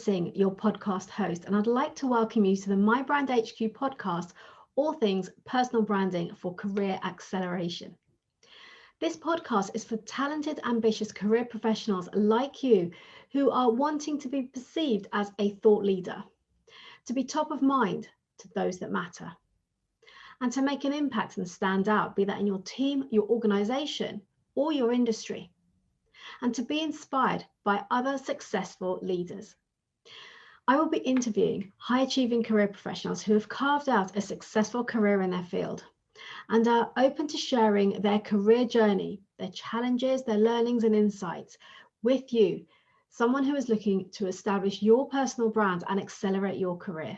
Singh, your podcast host, and I'd like to welcome you to the mi-brandHQ podcast, all things personal branding for career acceleration. This podcast is for talented, ambitious career professionals like you who are wanting to be perceived as a thought leader, to be top of mind to those that matter, and to make an impact and stand out, be that in your team, your organization, or your industry, and to be inspired by other successful leaders. I will be interviewing high-achieving career professionals who have carved out a successful career in their field and are open to sharing their career journey, their challenges, their learnings and insights with you, someone who is looking to establish your personal brand and accelerate your career.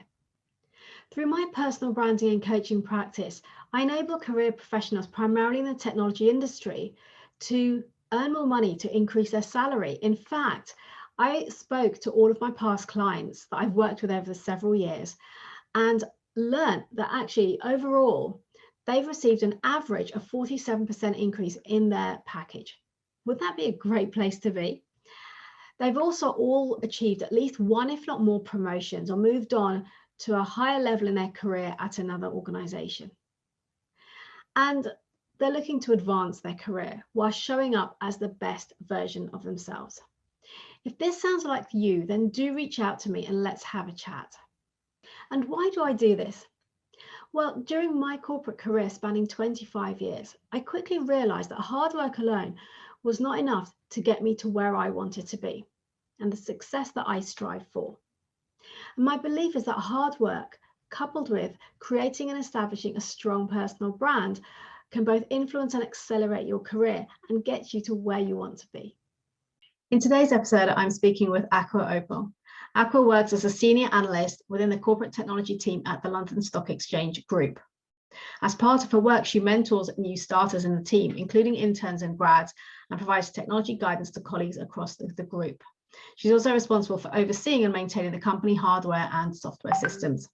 Through my personal branding and coaching practice, I enable career professionals primarily in the technology industry to earn more money, to increase their salary. In fact, I spoke to all of my past clients that I've worked with over the several years and learned that actually overall, they've received an average of 47% increase in their package. Would that be a great place to be? They've also all achieved at least one, if not more, promotions or moved on to a higher level in their career at another organization. And they're looking to advance their career while showing up as the best version of themselves. If this sounds like you, then do reach out to me and let's have a chat. And why do I do this? Well, during my corporate career spanning 25 years, I quickly realized that hard work alone was not enough to get me to where I wanted to be and the success that I strive for. And my belief is that hard work, coupled with creating and establishing a strong personal brand, can both influence and accelerate your career and get you to where you want to be. In today's episode, I'm speaking with Akua Opong. Akua works as a Senior Analyst within the corporate technology team at the London Stock Exchange Group. As part of her work, she mentors new starters in the team, including interns and grads, and provides technology guidance to colleagues across the group. She's also responsible for overseeing and maintaining the company hardware and software systems.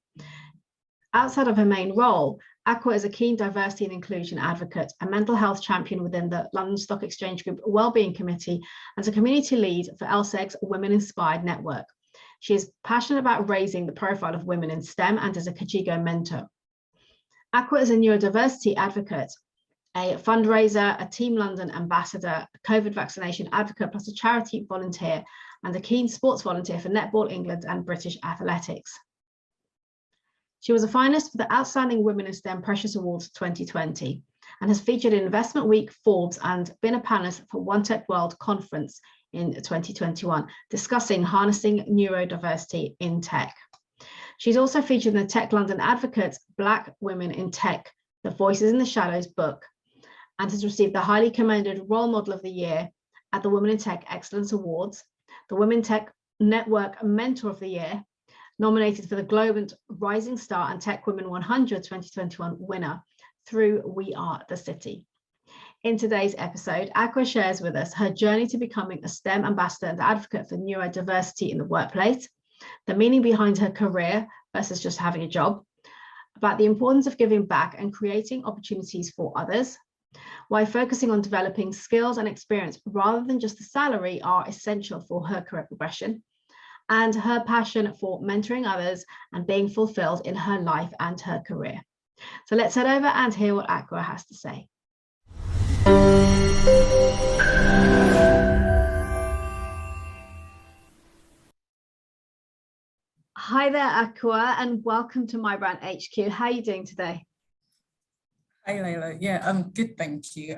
Outside of her main role, Akua is a keen diversity and inclusion advocate, a mental health champion within the London Stock Exchange Group Wellbeing Committee, and a community lead for LSEG's Women Inspired Network. She is passionate about raising the profile of women in STEM and is a Kajigo mentor. Akua is a neurodiversity advocate, a fundraiser, a Team London ambassador, a COVID vaccination advocate, plus a charity volunteer, and a keen sports volunteer for Netball England and British Athletics. She was a finalist for the Outstanding Women in STEM Precious Awards 2020 and has featured in Investment Week, Forbes, and been a panelist for One Tech World Conference in 2021, discussing harnessing neurodiversity in tech. She's also featured in the Tech London Advocate's Black Women in Tech, The Voices in the Shadows book, and has received the highly commended Role Model of the Year at the Women in Tech Excellence Awards, the Women Tech Network Mentor of the Year, nominated for the Globe and Rising Star and Tech Women 100 2021 winner through We Are the City. In today's episode, Akua shares with us her journey to becoming a STEM ambassador and advocate for neurodiversity in the workplace, the meaning behind her career versus just having a job, about the importance of giving back and creating opportunities for others, why focusing on developing skills and experience rather than just the salary are essential for her career progression, and her passion for mentoring others and being fulfilled in her life and her career. So let's head over and hear what Akua has to say. Hi there, Akua, and welcome to mi-brandHQ. How are you doing today? Hi, Leila. Yeah, I'm good, thank you.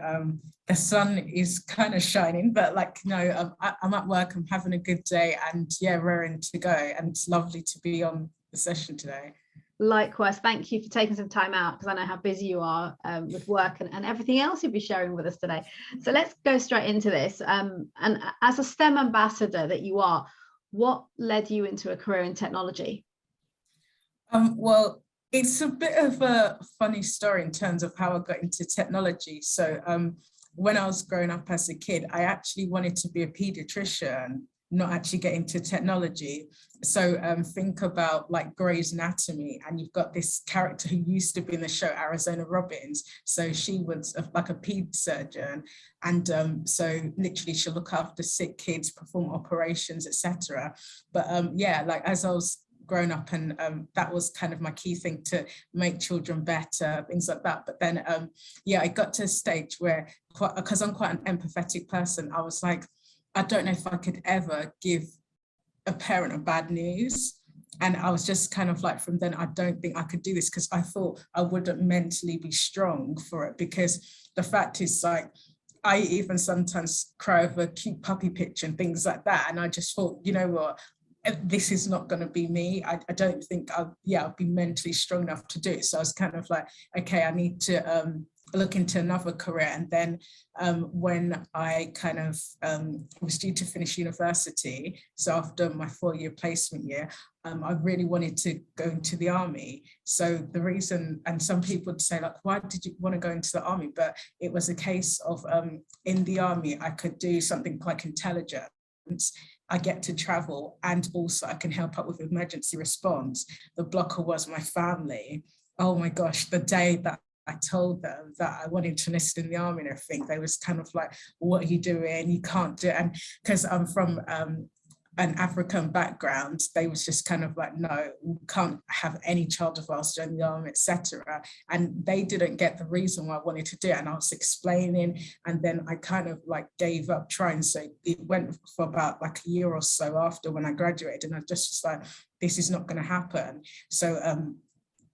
The sun is kind of shining, but I'm at work, I'm having a good day, and yeah, raring to go. And it's lovely to be on the session today. Likewise, thank you for taking some time out, because I know how busy you are with work and everything else you'll be sharing with us today. So let's go straight into this. And as a STEM ambassador that you are, what led you into a career in technology? Well, it's a bit of a funny story in terms of how I got into technology. So when I was growing up as a kid, I actually wanted to be a pediatrician. not actually get into technology. So think about like Grey's Anatomy, and you've got this character who used to be in the show, Arizona Robbins. So she was like a ped surgeon, and so literally she'll look after sick kids, perform operations, etc. But yeah, like as I was growing up, and that was kind of my key thing, to make children better, things like that. But then yeah, I got to a stage where, because I'm quite an empathetic person, I was like, I don't know if I could ever give a parent a bad news. And I was just kind of like, from then, I don't think I could do this, because I thought I wouldn't mentally be strong for it. Because the fact is, like, I even sometimes cry over a cute puppy picture and things like that. And I just thought, you know what, this is not going to be me. I don't think I'll be mentally strong enough to do it. So I was kind of like, okay, I need to look into another career. And then when I kind of was due to finish university, so after my 4-year placement year, I really wanted to go into the army. So the reason, and some people would say, like, why did you want to go into the army? But it was a case of in the army, I could do something like intelligence. I get to travel, and also I can help out with emergency response. The blocker was my family. Oh my gosh, the day that I told them that I wanted to enlist in the army and everything, they was kind of like, what are you doing? You can't do it. And because I'm from an African background, they was just kind of like, no, we can't have any child of ours join the army, etc. And they didn't get the reason why I wanted to do it. And I was explaining, and then I kind of like gave up trying. So it went for about like a year or so after when I graduated, and I just was like, this is not going to happen. So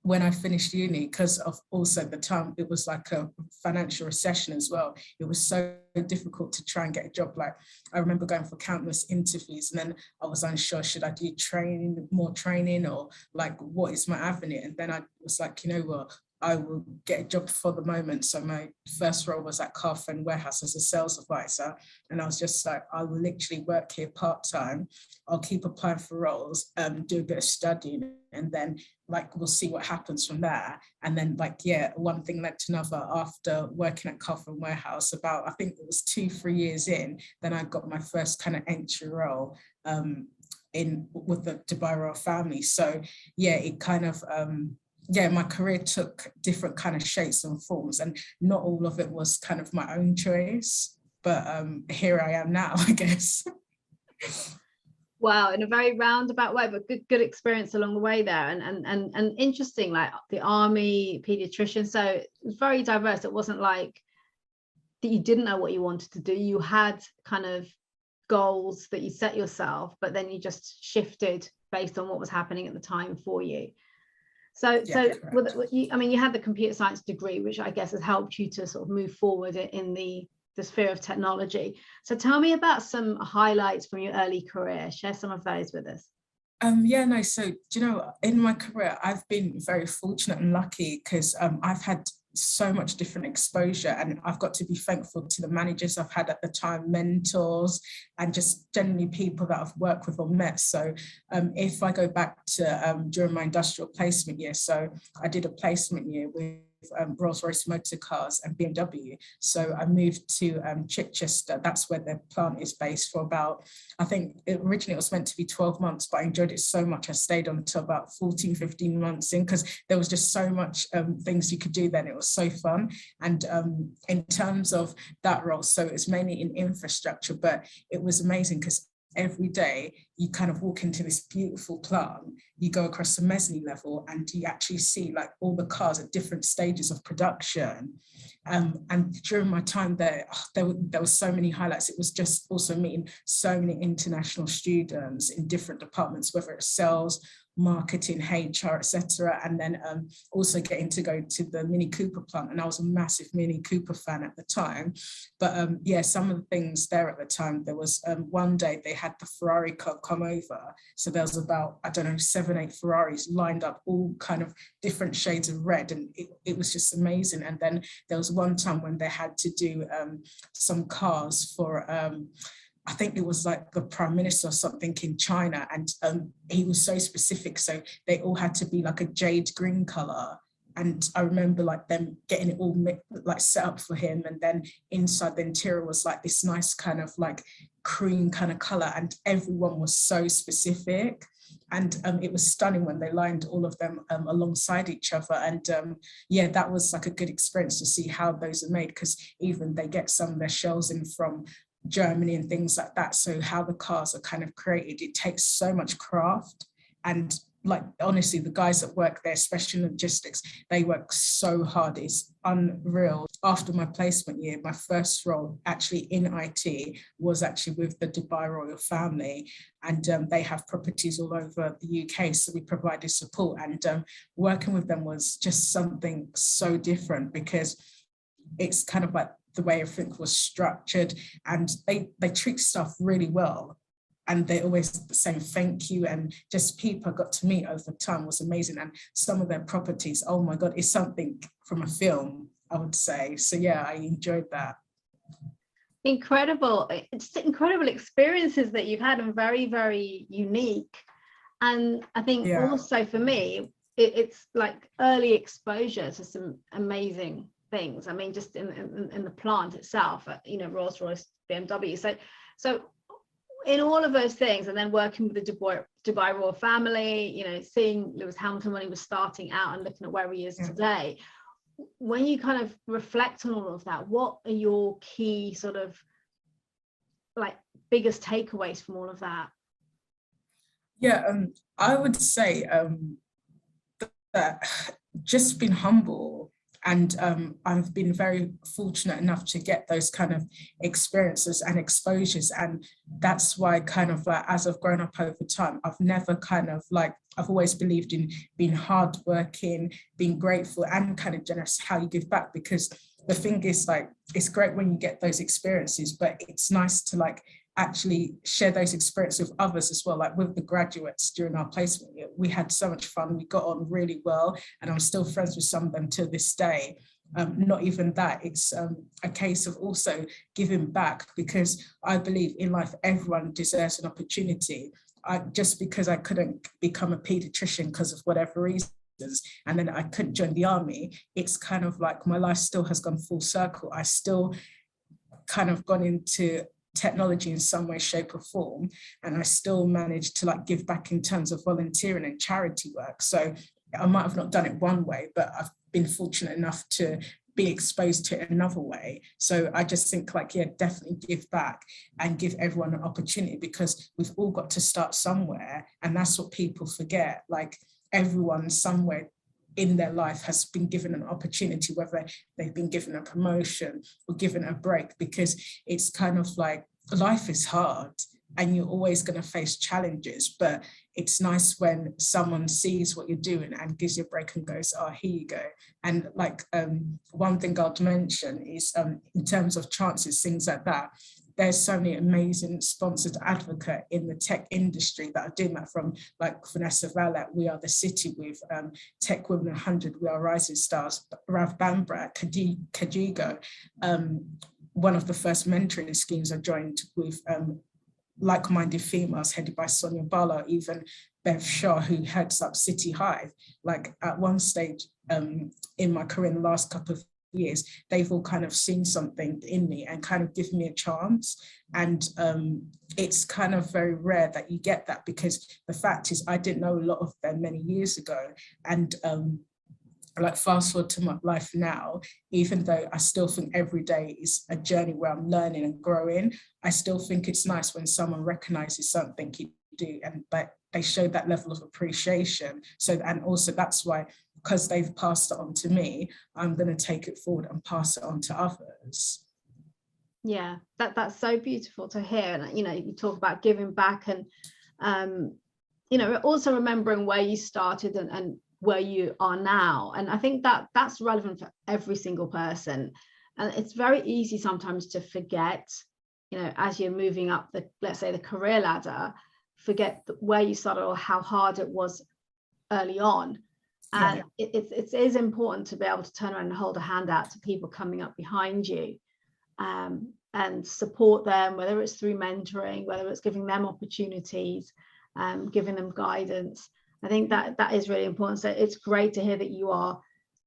when I finished uni, because of also the time, it was like a financial recession as well. It was so difficult to try and get a job. Like, I remember going for countless interviews, and then I was unsure, should I do more training, or like, what is my avenue? And then I was like, you know what, I will get a job for the moment. So my first role was at Carphone Warehouse as a sales advisor. And I was just like, I will literally work here part-time. I'll keep applying for roles, do a bit of studying, and then like, we'll see what happens from there. And then like, yeah, one thing led to another. After working at Carphone Warehouse, about, I think it was 2-3 years in, then I got my first kind of entry role with the Dubai Royal Family. So yeah, it kind of, yeah, my career took different kind of shapes and forms, and not all of it was kind of my own choice, but here I am now, I guess. Wow, in a very roundabout way, but good experience along the way there, and interesting, like the army, pediatrician. So it was very diverse. It wasn't like that you didn't know what you wanted to do. You had kind of goals that you set yourself, but then you just shifted based on what was happening at the time for you. So, Yeah, I mean, you had the computer science degree, which I guess has helped you to sort of move forward in the sphere of technology. So tell me about some highlights from your early career. Share some of those with us. Yeah, no, so, do you know, in my career, I've been very fortunate and lucky, because I've had so much different exposure, and I've got to be thankful to the managers I've had at the time, mentors, and just generally people that I've worked with or met. So if I go back to during my industrial placement year, so I did a placement year with Rolls-Royce Motor Cars and BMW. So I moved to Chichester. That's where their plant is based, for about, I think originally it was meant to be 12 months, but I enjoyed it so much I stayed on until about 14, 15 months in, because there was just so much things you could do then. It was so fun. And in terms of that role, so it's mainly in infrastructure, but it was amazing because every day you kind of walk into this beautiful plant, you go across the mezzanine level, and you actually see like all the cars at different stages of production. And during my time there were so many highlights. It was just also meeting so many international students in different departments, whether it's sales, marketing, HR, etc. And then also getting to go to the Mini Cooper plant, and I was a massive Mini Cooper fan at the time. But yeah, some of the things there at the time, there was one day they had the Ferrari Club come over, so there was about, I don't know, 7-8 Ferraris lined up, all kind of different shades of red, and it was just amazing. And then there was one time when they had to do some cars for I think it was like the Prime Minister or something in China, and he was so specific, so they all had to be like a jade green color. And I remember like them getting it all like set up for him, and then inside the interior was like this nice kind of like cream kind of color, and everyone was so specific. And it was stunning when they lined all of them alongside each other. And yeah, that was like a good experience to see how those are made, because even they get some of their shells in from Germany and things like that. So how the cars are kind of created, it takes so much craft. And like, honestly, the guys that work there, especially in logistics, they work so hard. It's unreal. After my placement year, my first role actually in IT was actually with the Dubai royal family, and they have properties all over the UK. So we provided support, and working with them was just something so different, because it's kind of like the way everything was structured, and they treat stuff really well. And they always saying thank you, and just people I got to meet over time was amazing. And some of their properties, oh my God, it's something from a film, I would say. So yeah, I enjoyed that. Incredible. It's incredible experiences that you've had, and very, very unique. And I think also for me, it's like early exposure to some amazing things. I mean, just in the plant itself, you know, Rolls-Royce, BMW. So in all of those things, and then working with the Dubai royal family, you know, seeing Lewis Hamilton when he was starting out and looking at where he is today, when you kind of reflect on all of that, what are your key sort of like biggest takeaways from all of that? Yeah, I would say that just being humble. And I've been very fortunate enough to get those kind of experiences and exposures. And that's why kind of like, as I've grown up over time, I've never kind of like, I've always believed in being hardworking, being grateful, and kind of generous, how you give back. Because the thing is, like, it's great when you get those experiences, but it's nice to like actually share those experiences with others as well. Like with the graduates during our placement year, we had so much fun. We got on really well, and I'm still friends with some of them to this day. Not even that, it's a case of also giving back, because I believe in life, everyone deserves an opportunity. Just because I couldn't become a pediatrician because of whatever reason, and then I couldn't join the army, it's kind of like my life still has gone full circle. I still kind of gone into technology in some way, shape or form, and I still managed to like give back in terms of volunteering and charity work. So I might have not done it one way, but I've been fortunate enough to be exposed to it another way. So I just think like, yeah, definitely give back and give everyone an opportunity, because we've all got to start somewhere, and that's what people forget. Like everyone somewhere in their life has been given an opportunity, whether they've been given a promotion or given a break, because it's kind of like life is hard and you're always going to face challenges, but it's nice when someone sees what you're doing and gives you a break and goes, oh, here you go. And like one thing I'll mention is in terms of chances, things like that, there's so many amazing sponsored advocate in the tech industry that are doing that, from like Vanessa Vallet, We Are the City, with Tech Women 100, We Are Rising Stars, Rav Bambra, Kajigo. One of the first mentoring schemes I joined with like-minded females headed by Sonia Barlow, even Bev Shaw, who heads up City Hive. Like at one stage in my career in the last couple of years, they've all kind of seen something in me and kind of given me a chance. And it's kind of very rare that you get that, because the fact is I didn't know a lot of them many years ago. And like fast forward to my life now, even though I still think every day is a journey where I'm learning and growing, I still think it's nice when someone recognizes something you do and they show that level of appreciation. So, and also that's why, because they've passed it on to me, I'm going to take it forward and pass it on to others. Yeah, that's so beautiful to hear. And you know, you talk about giving back, and you know, also remembering where you started and where you are now. And I think that that's relevant for every single person. And it's very easy sometimes to forget, you know, as you're moving up the, let's say, the career ladder, forget where you started or how hard it was early on. And it is important to be able to turn around and hold a hand out to people coming up behind you, and support them, whether it's through mentoring, whether it's giving them opportunities, giving them guidance. I think that is really important. So it's great to hear that you are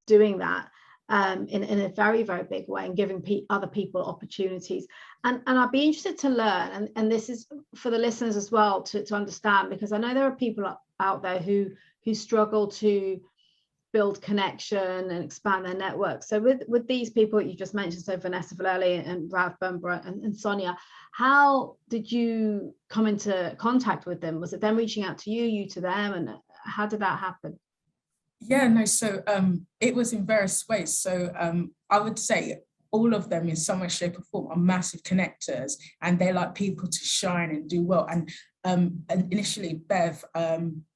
doing that in a very, very big way, and giving other people opportunities. And I'd be interested to learn, and this is for the listeners as well to understand, because I know there are people out there who struggle to build connection and expand their network. So with these people that you just mentioned, so Vanessa Vallely and Rav Bumba and Sonia, how did you come into contact with them? Was it them reaching out to you, you to them, and how did that happen? Yeah, no, so it was in various ways. So I would say all of them in some way, shape or form are massive connectors, and they like people to shine and do well. And initially Bev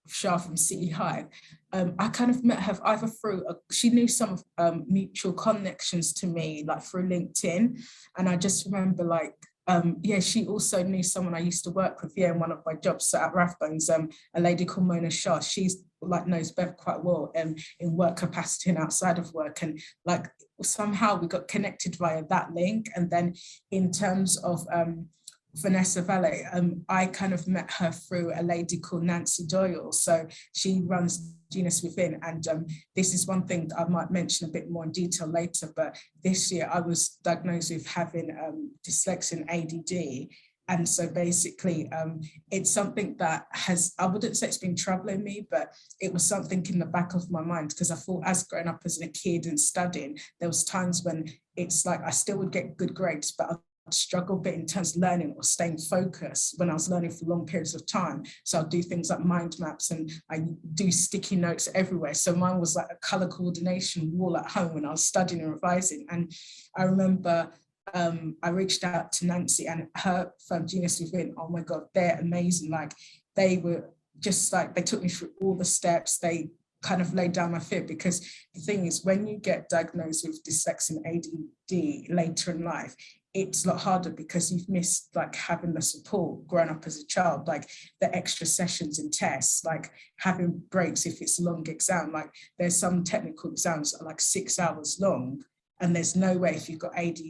Shah from City High, I kind of met her either through, she knew some mutual connections to me, like through LinkedIn. And I just remember like, yeah, she also knew someone I used to work with, in one of my jobs. So at Rathbones, a lady called Mona Shah, she's like knows Bev quite well in work capacity and outside of work. And like somehow we got connected via that link. And then in terms of Vanessa Valley, I kind of met her through a lady called Nancy Doyle. So she runs Genius Within, and this is one thing that I might mention a bit more in detail later, but this year I was diagnosed with having dyslexia and ADD. And so basically it's something that has, I wouldn't say it's been troubling me, but it was something in the back of my mind, because I thought as growing up as a kid and studying, there was times when it's like I still would get good grades, but I'd struggle a bit in terms of learning or staying focused when I was learning for long periods of time. So I'll do things like mind maps, and I do sticky notes everywhere. So mine was like a color coordination wall at home when I was studying and revising. And I remember I reached out to Nancy and her firm Genius Within. Oh my God, they're amazing. Like they were just like, they took me through all the steps. They kind of laid down my fear, because the thing is, when you get diagnosed with dyslexia and ADD later in life, it's a lot harder because you've missed like having the support growing up as a child, like the extra sessions and tests, like having breaks if it's a long exam. Like there's some technical exams that are like 6 hours long, and there's no way if you've got ADD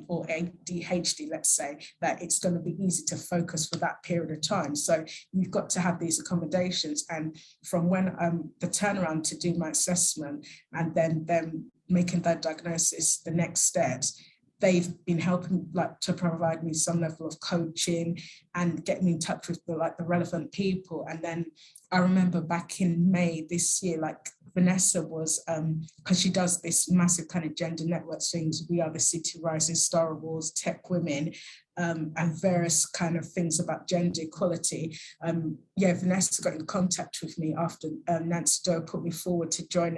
or ADHD, let's say, that it's going to be easy to focus for that period of time. So you've got to have these accommodations. And from when the turnaround to do my assessment and then them making that diagnosis, the next steps, they've been helping like to provide me some level of coaching and get me in touch with the relevant people. And then I remember back in May this year, like Vanessa was, because she does this massive kind of gender network things, We Are the City, Rising Star Awards, Tech Women, and various kind of things about gender equality. Yeah, Vanessa got in contact with me after Nancy Doe put me forward to join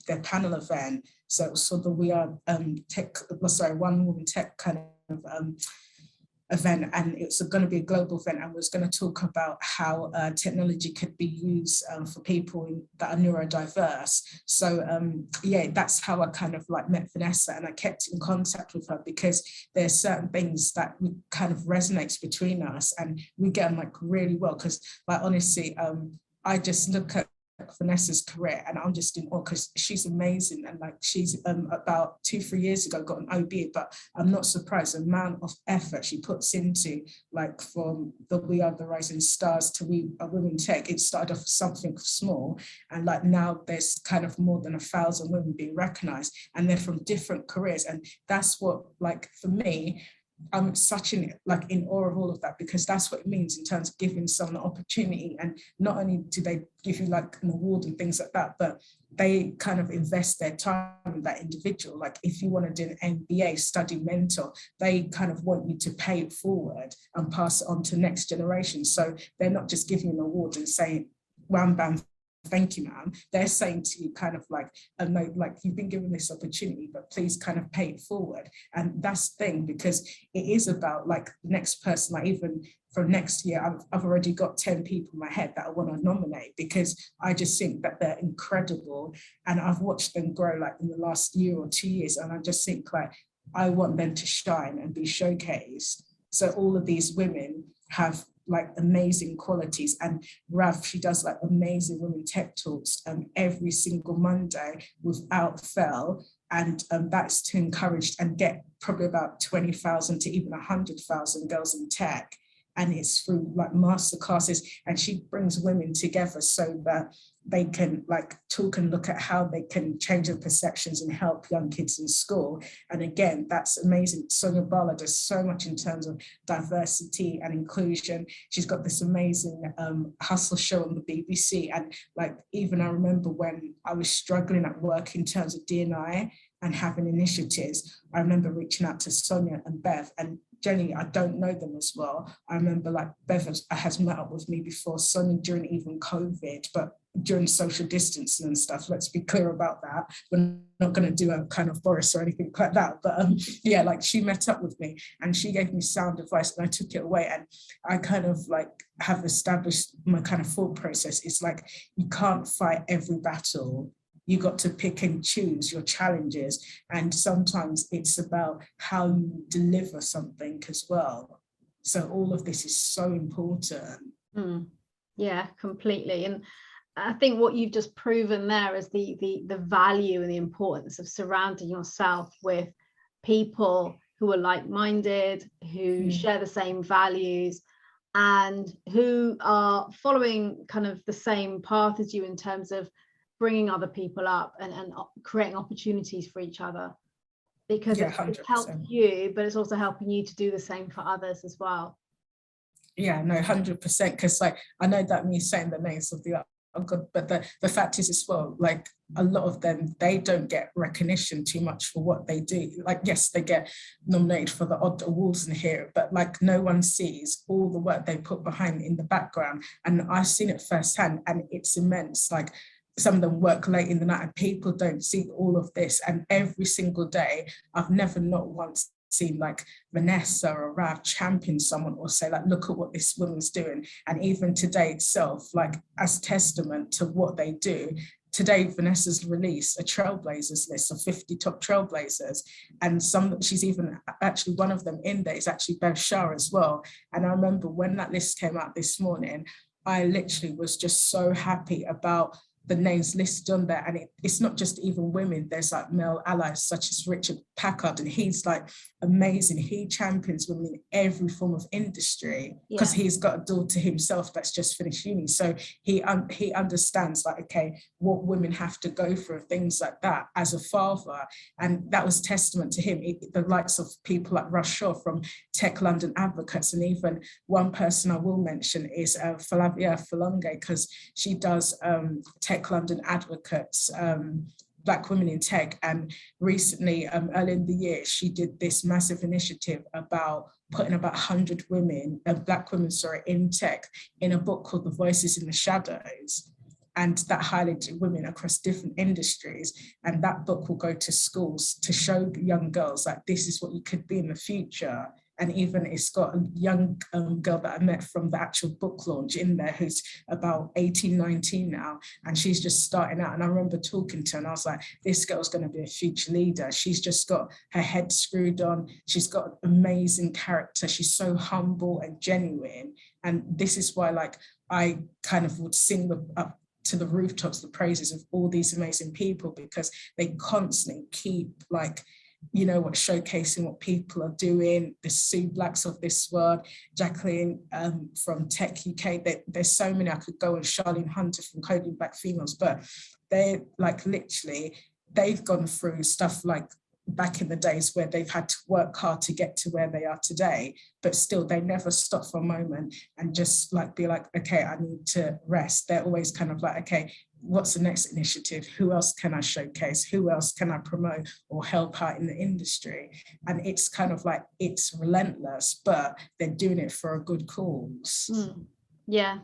their panel event. So it was sort of We Are One Woman Tech kind of event, and it's going to be a global event, and was going to talk about how technology could be used for people that are neurodiverse. So yeah, that's how I kind of like met Vanessa, and I kept in contact with her because there's certain things that kind of resonates between us, and we get on like really well. Because like honestly, I just look at Vanessa's career and I'm just in awe, because she's amazing. And like she's about 2-3 years ago got an OB, but I'm not surprised the amount of effort she puts into, like from the We Are the Rising Stars to We Are Women Tech. It started off something small, and like now there's kind of more than 1,000 women being recognized, and they're from different careers. And that's what, like for me, I'm such in awe of all of that, because that's what it means in terms of giving someone an opportunity. And not only do they give you like an award and things like that, but they kind of invest their time in that individual. Like if you want to do an MBA, study mentor, they kind of want you to pay it forward and pass it on to next generation. So they're not just giving you an award and saying, wham, bam, thank you, ma'am. They're saying to you kind of like, no, like you've been given this opportunity, but please kind of pay it forward. And that's the thing, because it is about like the next person. Like even for next year, I've already got 10 people in my head that I want to nominate, because I just think that they're incredible. And I've watched them grow like in the last year or 2 years. And I just think like, I want them to shine and be showcased. So all of these women have like amazing qualities. And Rav, she does like amazing women tech talks every single Monday without fail. And that's to encourage and get probably about 20,000 to even 100,000 girls in tech and it's through like master classes, and she brings women together so that they can like talk and look at how they can change their perceptions and help young kids in school. And again, that's amazing. Sonia Bala does so much in terms of diversity and inclusion. She's got this amazing hustle show on the BBC, and like even I remember when I was struggling at work in terms of D&I and having initiatives, I remember reaching out to Sonia and Bev, and Jenny, I don't know them as well. I remember like Bev has met up with me before, Sonia during even COVID, but during social distancing and stuff. Let's be clear about that. We're not going to do a kind of Boris or anything like that. But yeah, like she met up with me and she gave me sound advice and I took it away. And I kind of like have established my kind of thought process. It's like, you can't fight every battle. You got to pick and choose your challenges. And sometimes it's about how you deliver something as well. So all of this is so important. Yeah, completely. And I think what you've just proven there is the value and the importance of surrounding yourself with people who are like-minded, who share the same values, and who are following kind of the same path as you in terms of bringing other people up and creating opportunities for each other, because it's helped you, but it's also helping you to do the same for others as well. Yeah, no, 100%. Because like, I know that me saying the names of the good, but the fact is as well, like a lot of them, they don't get recognition too much for what they do. Like, yes, they get nominated for the odd awards in here, but like no one sees all the work they put behind in the background. And I've seen it firsthand, and it's immense. Like, some of them work late in the night and people don't see all of this. And every single day, I've never not once seen like Vanessa or Rav champion someone or say like, look at what this woman's doing. And even today itself, like as testament to what they do, today Vanessa's released a trailblazers list of 50 top trailblazers, and she's even actually one of them in there is actually Bev Shah as well. And I remember when that list came out this morning, I literally was just so happy about the names listed on there. And it's not just even women, there's like male allies such as Richard Packard, and he's like amazing. He champions women in every form of industry because he's got a daughter himself that's just finished uni. So he understands like, okay, what women have to go through, things like that as a father. And that was testament to him. The likes of people like Rush Shaw from Tech London Advocates, and even one person I will mention is Flavia Falonge, because she does Tech London Advocates, Black Women in Tech. And recently, early in the year, she did this massive initiative about putting about 100 women, Black women, in tech in a book called The Voices in the Shadows. And that highlighted women across different industries. And that book will go to schools to show young girls like, this is what you could be in the future. And even it's got a young girl that I met from the actual book launch in there who's about 18, 19 now. And she's just starting out. And I remember talking to her and I was like, this girl's going to be a future leader. She's just got her head screwed on. She's got an amazing character. She's so humble and genuine. And this is why like I kind of would sing up to the rooftops the praises of all these amazing people, because they constantly keep like, you know what, showcasing what people are doing. The Sue Blacks of this world, Jacqueline from Tech UK, there's so many I could go, and Charlene Hunter from Coding Black Females, but they're like literally, they've gone through stuff like back in the days where they've had to work hard to get to where they are today, but still they never stop for a moment and just like be like, okay, I need to rest. They're always kind of like, okay, what's the next initiative? Who else can I showcase? Who else can I promote or help out in the industry? And it's kind of like, it's relentless, but they're doing it for a good cause. Yeah,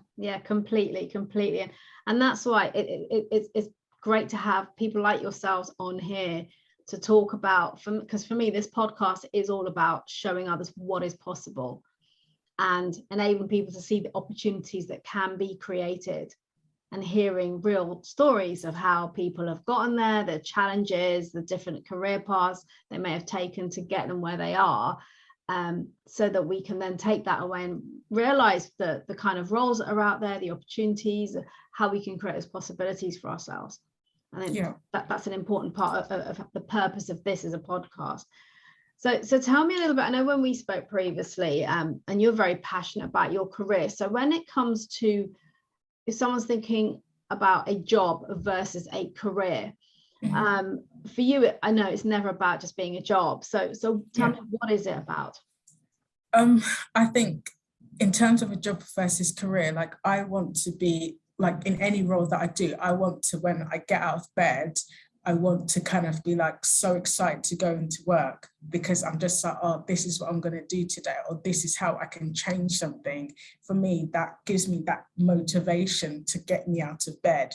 completely. And that's why it's great to have people like yourselves on here to talk about, because for me, this podcast is all about showing others what is possible and enabling people to see the opportunities that can be created, and hearing real stories of how people have gotten there, the challenges, the different career paths they may have taken to get them where they are, so that we can then take that away and realize the kind of roles that are out there, the opportunities, how we can create those possibilities for ourselves. I think that's an important part of the purpose of this as a podcast. So tell me a little bit. I know when we spoke previously, and you're very passionate about your career. So when it comes to, if someone's thinking about a job versus a career, for you, I know it's never about just being a job. So tell me, what is it about? I think in terms of a job versus career, like I want to be like in any role that I do, I want to, when I get out of bed, I want to kind of be like so excited to go into work, because I'm just like, oh, this is what I'm going to do today, or this is how I can change something. For me, that gives me that motivation to get me out of bed.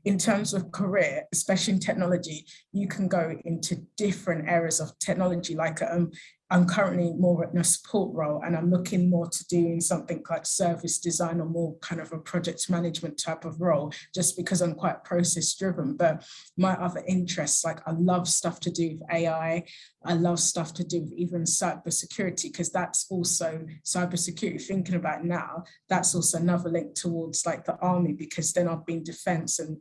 In terms of career, especially in technology, you can go into different areas of technology. Like I'm currently more in a support role, and I'm looking more to doing something like service design or more kind of a project management type of role, just because I'm quite process driven. But my other interests, like I love stuff to do with AI. I love stuff to do with even cybersecurity, because that's also cybersecurity. Thinking about it now, that's also another link towards like the army, because then I've been defense and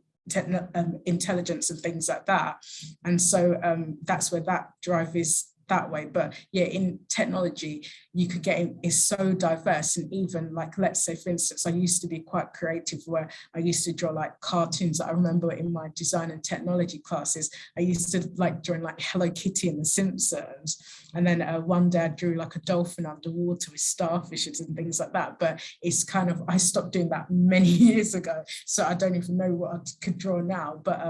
intelligence and things like that. And so that's where that drive is that way. But yeah, in technology, you could get in, it's so diverse. And even like, let's say for instance, I used to be quite creative, where I used to draw like cartoons. I remember in my design and technology classes, I used to like drawing like Hello Kitty and the Simpsons. And then one day I drew like a dolphin underwater with starfishes and things like that. But it's kind of, I stopped doing that many years ago, so I don't even know what I could draw now. But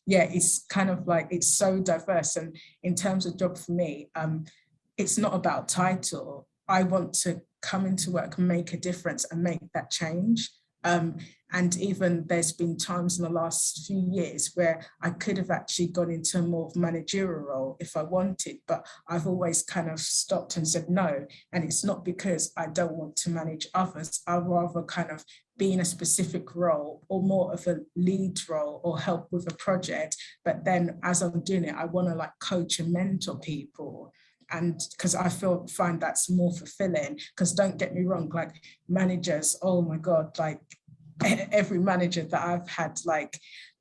yeah, it's kind of like, it's so diverse. And in terms of job for me, it's not about title. I want to come into work and make a difference and make that change. And even there's been times in the last few years where I could have actually gone into a more managerial role if I wanted, but I've always kind of stopped and said no. And it's not because I don't want to manage others. I'd rather kind of be in a specific role, or more of a lead role, or help with a project. But then as I'm doing it, I want to like coach and mentor people. And because I find that's more fulfilling. Because don't get me wrong, like managers, oh my God, like every manager that I've had, like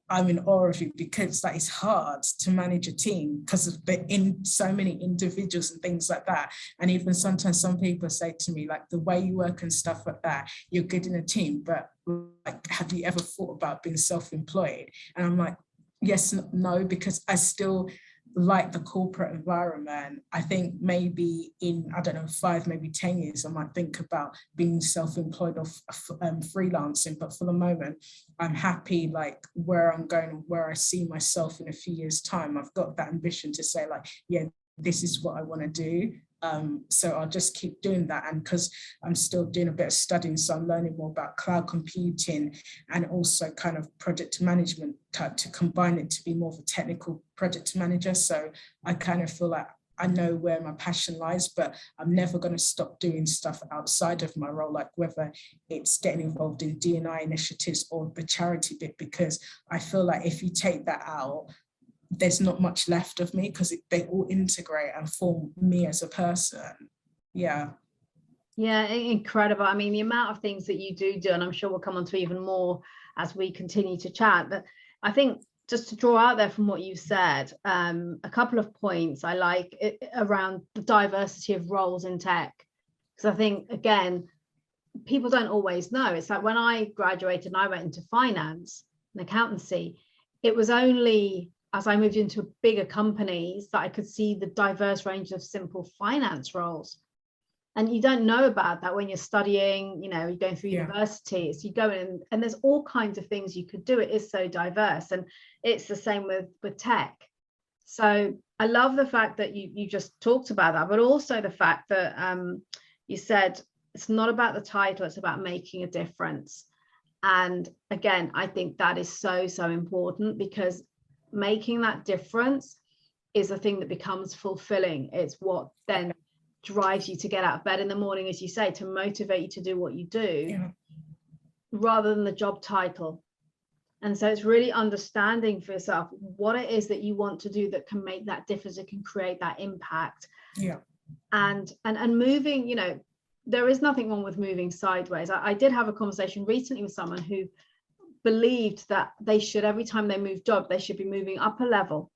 I'm in awe of you, because like it's hard to manage a team because of in so many individuals and things like that. And even sometimes some people say to me, like the way you work and stuff like that, you're good in a team, but like, have you ever thought about being self-employed? And I'm like, yes, no, because I still like the corporate environment. I think maybe in, I don't know, 5, maybe 10 years, I might think about being self-employed or freelancing. But for the moment, I'm happy like where I'm going, where I see myself in a few years' time. I've got that ambition to say like, yeah, this is what I want to do. So I'll just keep doing that. And because I'm still doing a bit of studying, so I'm learning more about cloud computing and also kind of project management type, to combine it to be more of a technical project manager. So I kind of feel like I know where my passion lies, but I'm never going to stop doing stuff outside of my role, like whether it's getting involved in D&I initiatives or the charity bit, because I feel like if you take that out, there's not much left of me, because they all integrate and form me as a person. Yeah. Yeah, incredible. I mean, the amount of things that you do, and I'm sure we'll come on to even more as we continue to chat. But I think just to draw out there from what you said, a couple of points I like around the diversity of roles in tech. Because I think, again, people don't always know. It's like when I graduated and I went into finance and accountancy, it was only as I moved into bigger companies that I could see the diverse range of simple finance roles. And you don't know about that when you're studying, you know, you're going through university. So you go in and there's all kinds of things you could do. It is so diverse. And it's the same with tech. So I love the fact that you just talked about that, but also the fact that you said it's not about the title, it's about making a difference. And again, I think that is so important, because making that difference is the thing that becomes fulfilling. It's what then drives you to get out of bed in the morning, as you say, to motivate you to do what you do, rather than the job title. And so it's really understanding for yourself what it is that you want to do that can make that difference, that can create that impact. And moving, you know, there is nothing wrong with moving sideways. I did have a conversation recently with someone who believed that they should, every time they move job, they should be moving up a level.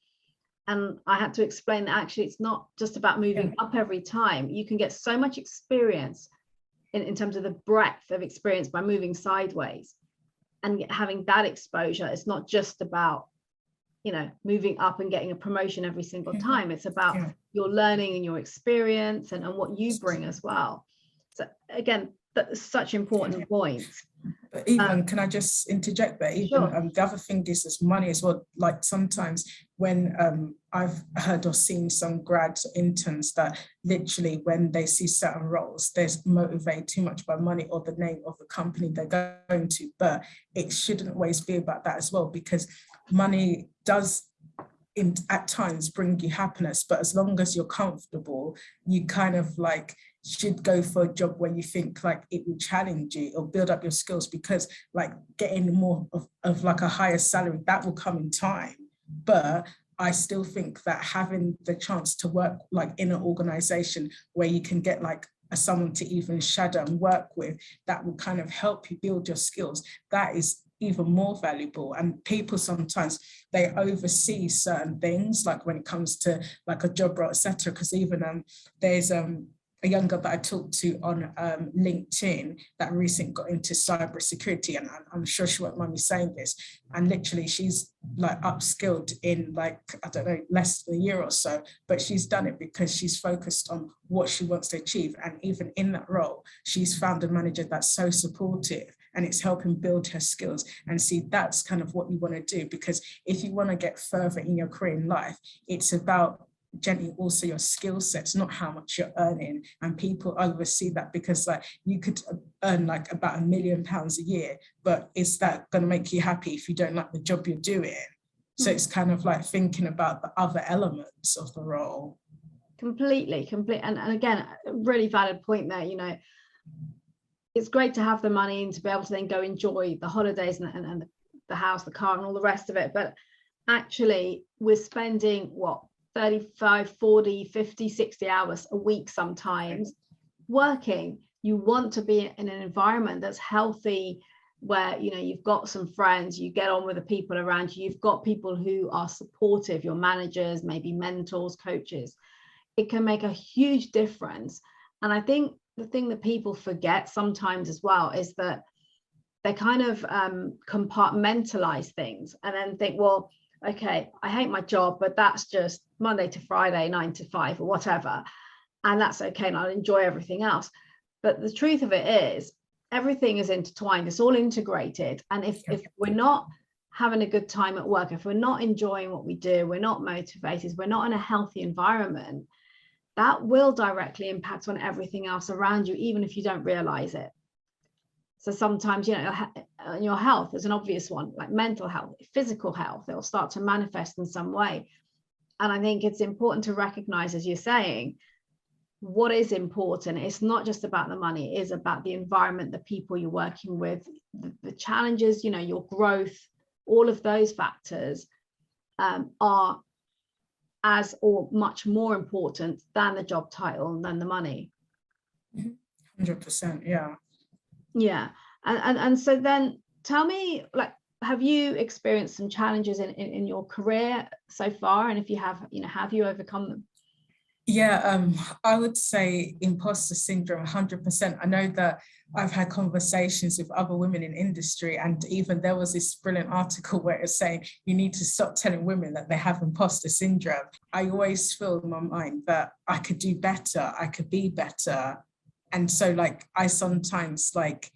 And I had to explain that actually it's not just about moving up every time. You can get so much experience in terms of the breadth of experience by moving sideways and having that exposure. It's not just about, you know, moving up and getting a promotion every single time. It's about your learning and your experience and what you bring as well. So again, that's such important points. But even, can I just interject there? Even the other thing is money as well. Like sometimes when I've heard or seen some grads or interns that literally when they see certain roles, they're motivated too much by money or the name of the company they're going to. But it shouldn't always be about that as well, because money does at times bring you happiness, but as long as you're comfortable, you kind of like should go for a job where you think like it will challenge you or build up your skills, because like getting more of like a higher salary, that will come in time. But I still think that having the chance to work like in an organization where you can get like someone to even shadow and work with, that will kind of help you build your skills, that is even more valuable. And people sometimes they oversee certain things, like when it comes to like a job role, etc. Because even there's a young girl that I talked to on LinkedIn that recently got into cybersecurity, and I'm sure she won't mind me saying this. And literally, she's like upskilled in like, I don't know, less than a year or so, but she's done it because she's focused on what she wants to achieve. And even in that role, she's found a manager that's so supportive, and it's helping build her skills. And see, that's kind of what you want to do, because if you want to get further in your career in life, it's about generally also your skill sets, not how much you're earning. And people oversee that, because like you could earn like about £1 million a year, but is that going to make you happy if you don't like the job you're doing? So it's kind of like thinking about the other elements of the role. Completely. And again, a really valid point there. You know, it's great to have the money and to be able to then go enjoy the holidays and the house, the car and all the rest of it. But actually we're spending what, 35, 40, 50, 60 hours a week sometimes working. You want to be in an environment that's healthy, where, you know, you've got some friends, you get on with the people around you, you've got people who are supportive, your managers, maybe mentors, coaches. It can make a huge difference. And I think the thing that people forget sometimes as well is that they kind of compartmentalize things and then think, well, okay, I hate my job, but that's just Monday to Friday, 9 to 5 or whatever. And that's okay. And I'll enjoy everything else. But the truth of it is everything is intertwined. It's all integrated. And if we're not having a good time at work, if we're not enjoying what we do, we're not motivated, we're not in a healthy environment, that will directly impact on everything else around you, even if you don't realize it. So sometimes, you know, your health is an obvious one, like mental health, physical health, it will start to manifest in some way. And I think it's important to recognize, as you're saying, what is important. It's not just about the money, it is about the environment, the people you're working with, the challenges, you know, your growth, all of those factors are as or much more important than the job title and than the money. 100%, yeah. Yeah. And so then tell me, like, have you experienced some challenges in your career so far? And if you have, you know, have you overcome them? Yeah, I would say imposter syndrome, 100%. I know that I've had conversations with other women in industry, and even there was this brilliant article where it's saying you need to stop telling women that they have imposter syndrome. I always feel in my mind that I could do better, I could be better. And so like, I sometimes like,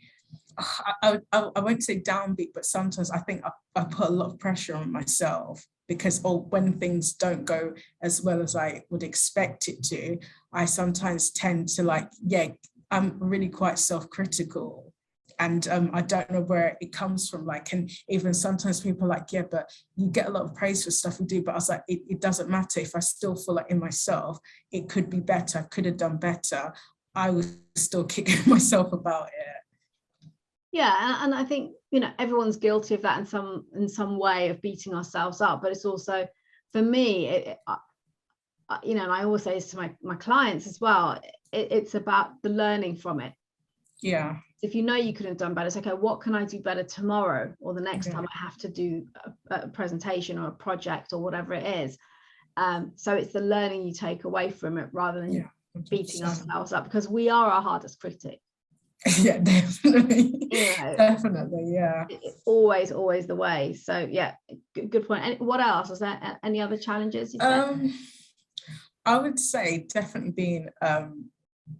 I won't say downbeat, but sometimes I think I put a lot of pressure on myself, because when things don't go as well as I would expect it to, I sometimes tend to like, yeah, I'm really quite self-critical. And I don't know where it comes from. Like, and even sometimes people are like, yeah, but you get a lot of praise for stuff we do. But I was like, it doesn't matter if I still feel like in myself, it could be better, I could have done better. I was still kicking myself about it. Yeah, and I think, you know, everyone's guilty of that in some way of beating ourselves up. But it's also, for me, you know, and I always say this to my clients as well, it's about the learning from it. Yeah. If you know you could have done better, it's okay, what can I do better tomorrow or the next time I have to do a presentation or a project or whatever it is? So it's the learning you take away from it rather than 100%. beating ourselves up, because we are our hardest critic. Yeah, definitely. You know, definitely, yeah. Always the way. So yeah, good point. And what else? Was there any other challenges you said? I would say definitely being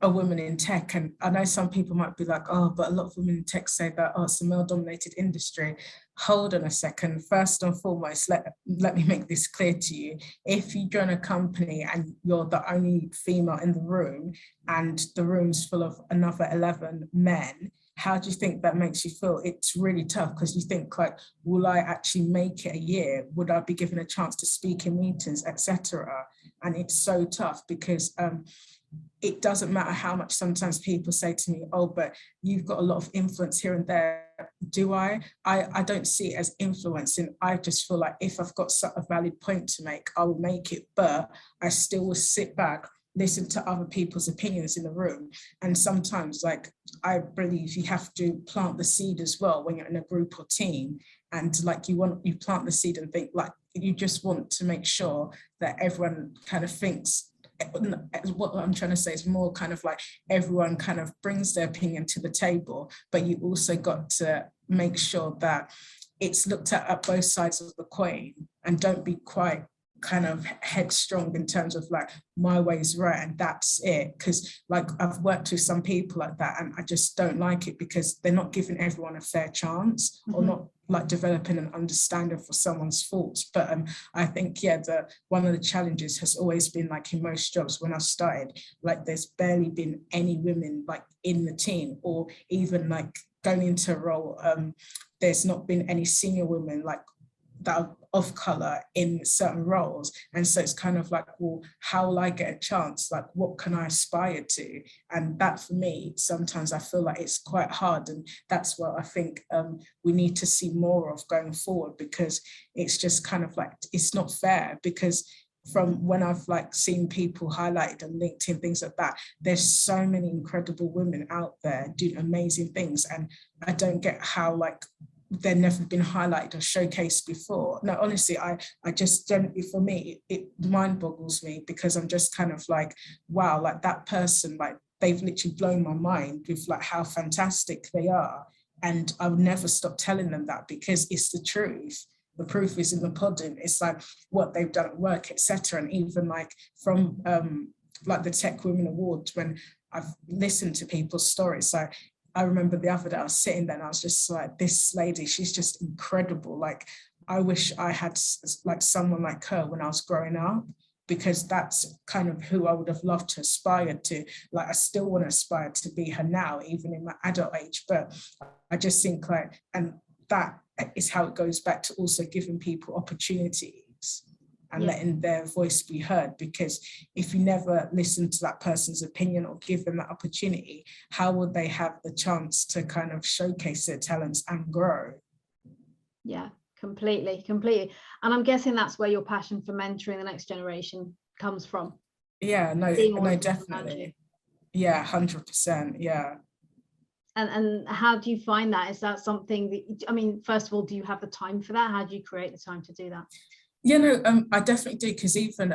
a woman in tech, and I know some people might be like, oh, but a lot of women in tech say that, oh, it's a male-dominated industry. Hold on a second. First and foremost, let me make this clear to you. If you join a company and you're the only female in the room and the room's full of another 11 men, how do you think that makes you feel? It's really tough, because you think like, will I actually make it a year? Would I be given a chance to speak in meetings, etc.? And it's so tough, because it doesn't matter how much sometimes people say to me, oh, but you've got a lot of influence here and there. Do I? I don't see it as influencing. I just feel like if I've got a valid point to make, I will make it, but I still will sit back, listen to other people's opinions in the room. And sometimes, like, I believe you have to plant the seed as well when you're in a group or team. And like, you plant the seed and think, like, you just want to make sure that everyone kind of thinks, what I'm trying to say is more kind of like everyone kind of brings their opinion to the table, but you also got to make sure that it's looked at both sides of the coin, and don't be quite kind of headstrong in terms of like, my way is right and that's it. Because like, I've worked with some people like that, and I just don't like it, because they're not giving everyone a fair chance, or not like developing an understanding for someone's faults. But I think, yeah, one of the challenges has always been, like, in most jobs when I started, like, there's barely been any women like in the team, or even like going into a role, there's not been any senior women like that are of color in certain roles. And so it's kind of like, well, how will I get a chance? Like, what can I aspire to? And that, for me, sometimes I feel like it's quite hard. And that's what I think we need to see more of going forward, because it's just kind of like, it's not fair. Because from when I've like seen people highlighted on LinkedIn, things like that, there's so many incredible women out there doing amazing things. And I don't get how, like, they've never been highlighted or showcased before. No, honestly, I just generally, for me, it mind boggles me, because I'm just kind of like, wow, like that person, like, they've literally blown my mind with like how fantastic they are. And I would never stop telling them that, because it's the truth. The proof is in the pudding. It's like what they've done at work, etc. And even like from like the Tech Women Awards, when I've listened to people's stories, so I remember the other day I was sitting there and I was just like, this lady, she's just incredible. Like, I wish I had like someone like her when I was growing up, because that's kind of who I would have loved to aspire to. Like, I still want to aspire to be her now, even in my adult age. But I just think like, and that is how it goes back to also giving people opportunities and letting their voice be heard. Because if you never listen to that person's opinion or give them that opportunity, how would they have the chance to kind of showcase their talents and grow? Yeah, completely. And I'm guessing that's where your passion for mentoring the next generation comes from. Yeah, no, definitely. Yeah, 100%. Yeah. And how do you find that? Is that something that, I mean, first of all, do you have the time for that? How do you create the time to do that? Yeah, no, I definitely do, because even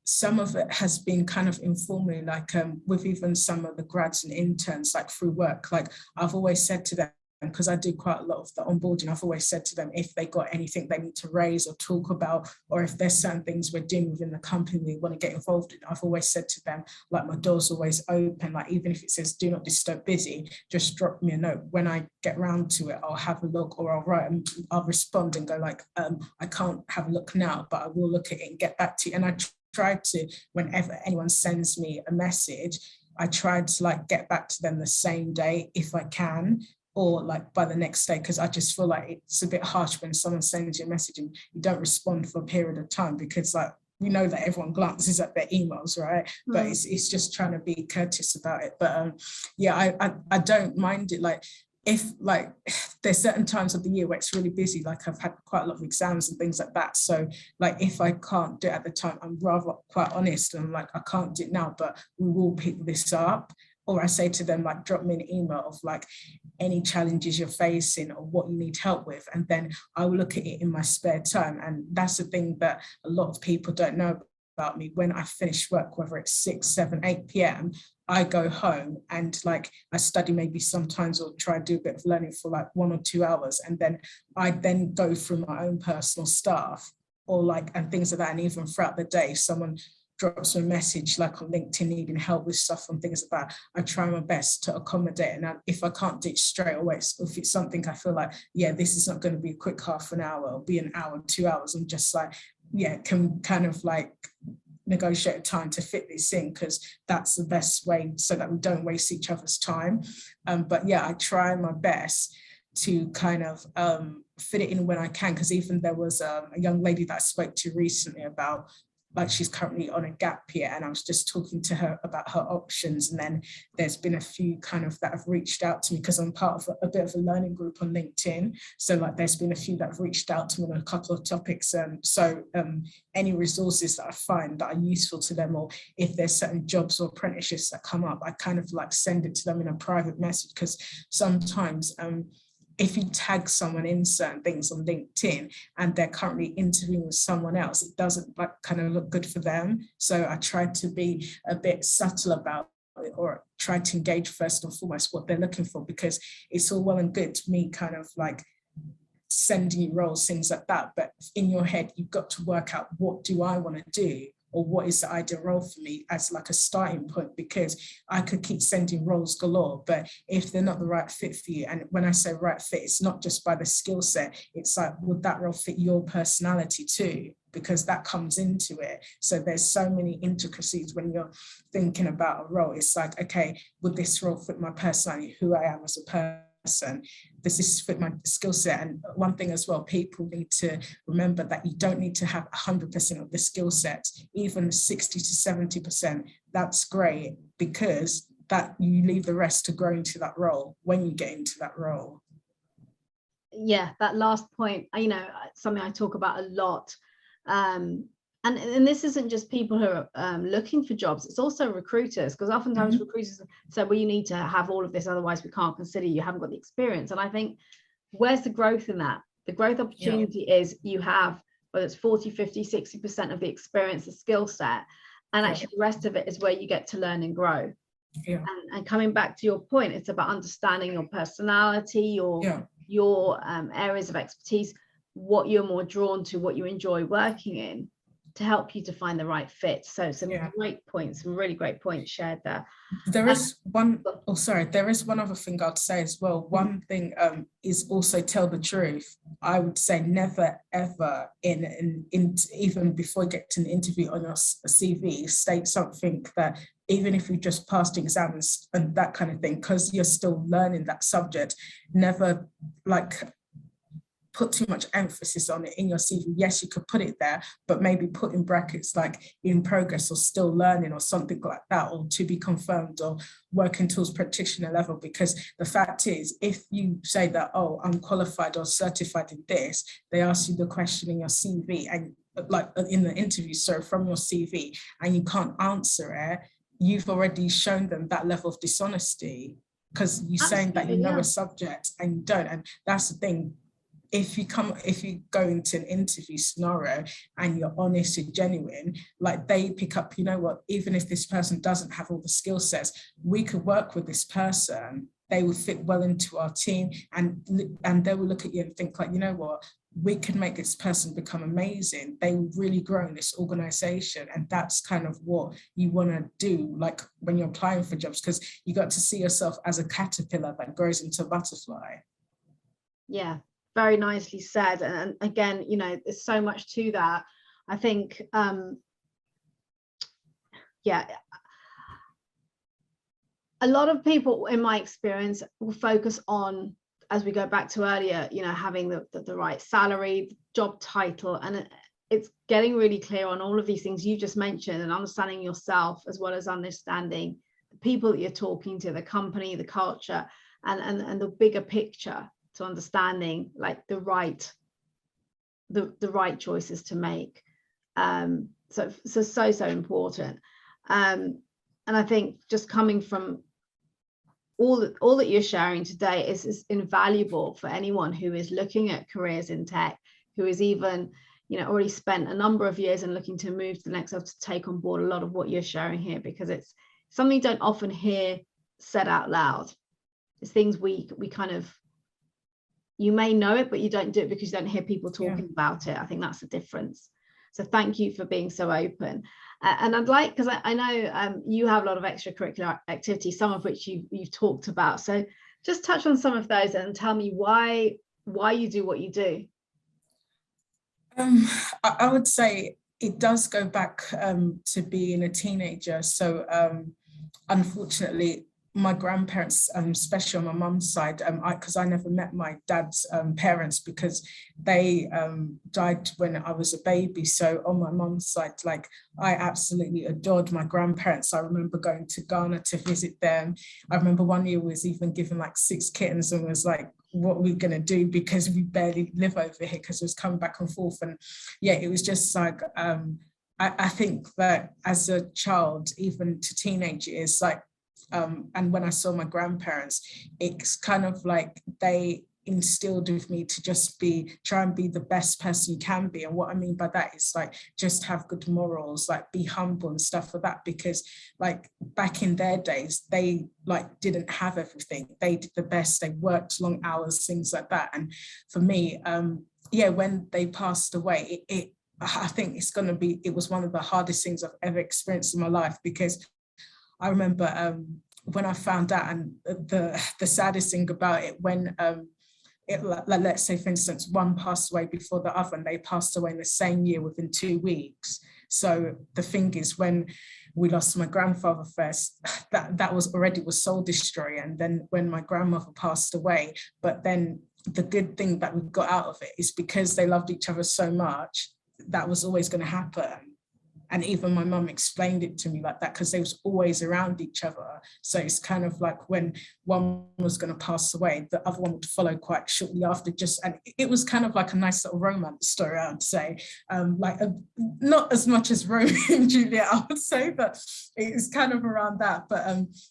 some of it has been kind of informally, like with even some of the grads and interns, like through work. Like, I've always said to them, because I do quite a lot of the onboarding, I've always said to them, if they got anything they need to raise or talk about, or if there's certain things we're doing within the company we want to get involved in, I've always said to them, like, my door's always open. Like, even if it says do not disturb busy, just drop me a note. When I get round to it, I'll have a look, or I'll write and I'll respond and go like, I can't have a look now, but I will look at it and get back to you. And I try to, whenever anyone sends me a message, I try to like get back to them the same day if I can, or like by the next day, because I just feel like it's a bit harsh when someone sends you a message and you don't respond for a period of time, because like, we know that everyone glances at their emails, right? But it's just trying to be courteous about it. But yeah, I don't mind it. Like, if like there's certain times of the year where it's really busy, like I've had quite a lot of exams and things like that. So like, if I can't do it at the time, I'm rather quite honest and I'm like, I can't do it now, but we will pick this up. Or I say to them, like, drop me an email of like any challenges you're facing or what you need help with. And then I will look at it in my spare time. And that's the thing that a lot of people don't know about me. When I finish work, whether it's 6, 7, 8 p.m., I go home and like I study maybe sometimes, or try to do a bit of learning for like 1 or 2 hours. And then I then go through my own personal stuff, or like, and things like that. And even throughout the day, someone drops me a message like on LinkedIn needing help with stuff and things like that, I try my best to accommodate. And if I can't do it straight away, if it's something I feel like, yeah, this is not going to be a quick half an hour, it'll be an hour, 2 hours, I'm just like, yeah, can kind of like negotiate a time to fit this in, because that's the best way so that we don't waste each other's time. But yeah, I try my best to kind of fit it in when I can, because even there was a young lady that I spoke to recently about, like, she's currently on a gap year, and I was just talking to her about her options. And then there's been a few kind of that have reached out to me, because I'm part of a bit of a learning group on LinkedIn. So like there's been a few that have reached out to me on a couple of topics. So any resources that I find that are useful to them, or if there's certain jobs or apprenticeships that come up, I kind of like send it to them in a private message, because sometimes if you tag someone in certain things on LinkedIn and they're currently interviewing with someone else, it doesn't like kind of look good for them. So I try to be a bit subtle about it, or try to engage first and foremost what they're looking for, because it's all well and good to me kind of like sending you roles, things like that. But in your head, you've got to work out, what do I want to do? Or what is the ideal role for me as like a starting point? Because I could keep sending roles galore, but if they're not the right fit for you, and when I say right fit, it's not just by the skill set, it's like, would that role fit your personality too? Because that comes into it. So there's so many intricacies when you're thinking about a role. It's like, okay, would this role fit my personality, who I am as a person? Does this fit my skill set? And one thing as well, people need to remember that you don't need to have 100% of the skill set, even 60 to 70%. That's great, because that you leave the rest to grow into that role when you get into that role. Yeah, that last point, you know, something I talk about a lot. And this isn't just people who are looking for jobs, it's also recruiters, because oftentimes recruiters say, well, you need to have all of this, otherwise we can't consider you, haven't got the experience. And I think, where's the growth in that? The growth opportunity is you have, whether it's 40, 50, 60% of the experience, the skill set, and actually the rest of it is where you get to learn and grow. And coming back to your point, it's about understanding your personality, your areas of expertise, what you're more drawn to, what you enjoy working in, to help you to find the right fit. So some great points, some really great points shared there. There is one, there is one other thing I'd say as well. One thing is also tell the truth. I would say never ever in even before you get to an interview on your CV, state something that, even if you just passed exams and that kind of thing, because you're still learning that subject, never like put too much emphasis on it in your CV. Yes, you could put it there, but maybe put in brackets like in progress, or still learning, or something like that, or to be confirmed, or working towards practitioner level. Because the fact is, if you say that, oh, I'm qualified or certified in this, they ask you the question in your CV, and like in the interview, so from your CV, and you can't answer it, you've already shown them that level of dishonesty, because you're saying that you know a subject and you don't. And that's the thing. If you go into an interview scenario and you're honest and genuine, like they pick up, you know what, even if this person doesn't have all the skill sets, we could work with this person, they would fit well into our team, and they will look at you and think like, you know what, we can make this person become amazing. They will really grow in this organization. And that's kind of what you want to do, like when you're applying for jobs, because you got to see yourself as a caterpillar that grows into a butterfly. Yeah. Very nicely said. And again, you know, there's so much to that. I think, a lot of people, in my experience, will focus on, as we go back to earlier, you know, having the right salary, job title, and it's getting really clear on all of these things you just mentioned, and understanding yourself, as well as understanding the people that you're talking to, the company, the culture, and the bigger picture, to understanding like the right choices to make. So important. And I think just coming from all that you're sharing today is invaluable for anyone who is looking at careers in tech, who is even, you know, already spent a number of years and looking to move to the next level to take on board a lot of what you're sharing here, because it's something you don't often hear said out loud. It's things we kind of, you may know it, but you don't do it because you don't hear people talking about it. I think that's the difference. So thank you for being so open. And I'd like, because I know you have a lot of extracurricular activities, some of which you've talked about. So just touch on some of those and tell me why you do what you do. I would say it does go back to being a teenager. So unfortunately, my grandparents, especially on my mum's side, because I never met my dad's parents because they died when I was a baby. So on my mum's side, like, I absolutely adored my grandparents. I remember going to Ghana to visit them. I remember one year was even given like 6 kittens and was like, what are we going to do, because we barely live over here, because it was coming back and forth. And yeah, it was just like, I think that as a child, even to teenage years, like, and when I saw my grandparents, it's kind of like they instilled with me to just try and be the best person you can be. And what I mean by that is like, just have good morals, like be humble and stuff like that, because like back in their days, they like didn't have everything. They did the best, they worked long hours, things like that. And for me, yeah, when they passed away, I think it was one of the hardest things I've ever experienced in my life, because I remember when I found out, and the saddest thing about it, when let's say, for instance, one passed away before the other, and they passed away in the same year within 2 weeks. So the thing is, when we lost my grandfather first, that was soul destroyer. And then when my grandmother passed away, but then the good thing that we got out of it is because they loved each other so much, that was always going to happen. And even my mum explained it to me like that, because they was always around each other. So it's kind of like when one was going to pass away, the other one would follow quite shortly after. And it was kind of like a nice little romance story, I would say. Not as much as Romeo and Juliet, I would say, but it's kind of around that. But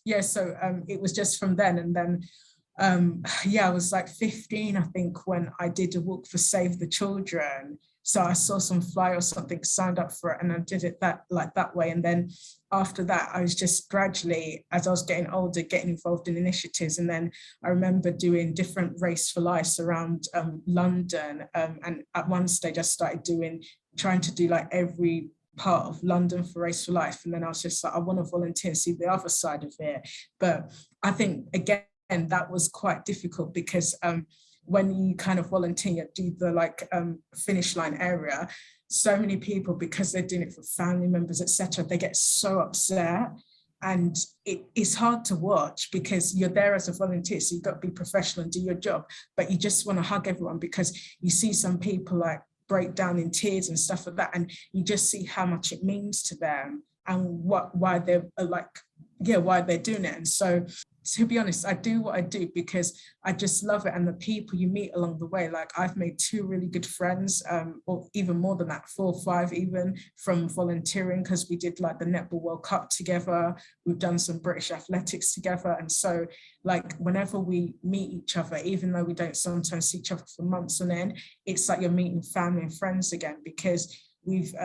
yeah, so it was just from then. And then yeah, I was like 15, I think, when I did a walk for Save the Children. So I saw some flyer or something, signed up for it, and I did it that way. And then after that, I was just gradually, as I was getting older, getting involved in initiatives. And then I remember doing different Race for Lives around London. And at one stage I started trying to do like every part of London for Race for Life. And then I was just like, I want to volunteer and see the other side of it. But I think, again, that was quite difficult, because when you kind of volunteer, do the like finish line area, so many people, because they're doing it for family members, etc., they get so upset, and it's hard to watch, because you're there as a volunteer, so you've got to be professional and do your job, but you just want to hug everyone, because you see some people like break down in tears and stuff like that, and you just see how much it means to them, and why they're doing it. And so, to be honest, I do what I do because I just love it, and the people you meet along the way. Like, I've made 2 really good friends, or even more than that, 4 or 5 even, from volunteering, because we did like the Netball World Cup together. We've done some British athletics together. And so like, whenever we meet each other, even though we don't sometimes see each other for months on end, it's like you're meeting family and friends again, because we've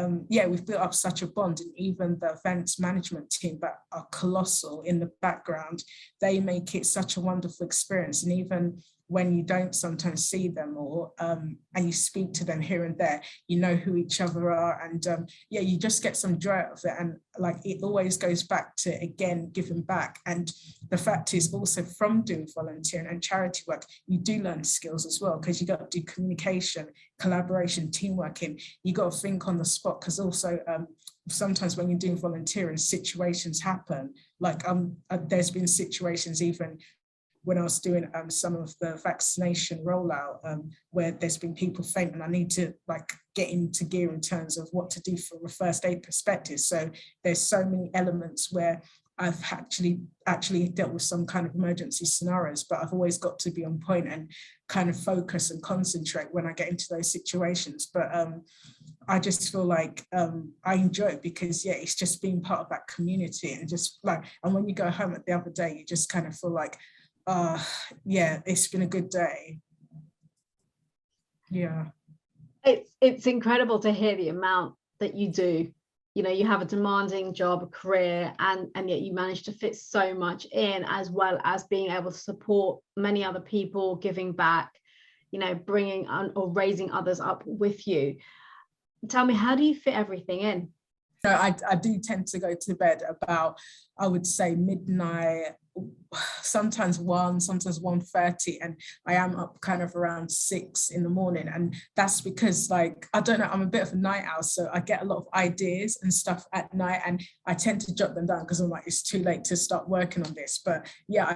built up such a bond. And even the events management team that are colossal in the background, they make it such a wonderful experience. And even when you don't sometimes see them, or and you speak to them here and there, you know who each other are, and yeah, you just get some joy out of it. And like, it always goes back to, again, giving back. And the fact is, also from doing volunteering and charity work, you do learn skills as well, because you got to do communication, collaboration, teamwork, and you got to think on the spot, because also sometimes when you're doing volunteering, situations happen. Like there's been situations even when I was doing some of the vaccination rollout, where there's been people faint, and I need to like get into gear in terms of what to do from a first aid perspective. So there's so many elements where I've actually dealt with some kind of emergency scenarios, but I've always got to be on point and kind of focus and concentrate when I get into those situations. But I just feel like I enjoy it, because yeah, it's just being part of that community, and just like, and when you go home at the other day, you just kind of feel like, yeah, it's been a good day. Yeah. It's incredible to hear the amount that you do. You know, you have a demanding job, a career, and yet you manage to fit so much in, as well as being able to support many other people, giving back, you know, bringing on or raising others up with you. Tell me, how do you fit everything in? So I do tend to go to bed about, I would say, midnight, sometimes 1, sometimes 1:30, and I am up kind of around 6 in the morning. And that's because, like, I don't know, I'm a bit of a night owl, so I get a lot of ideas and stuff at night, and I tend to jot them down because I'm like, it's too late to start working on this. But yeah,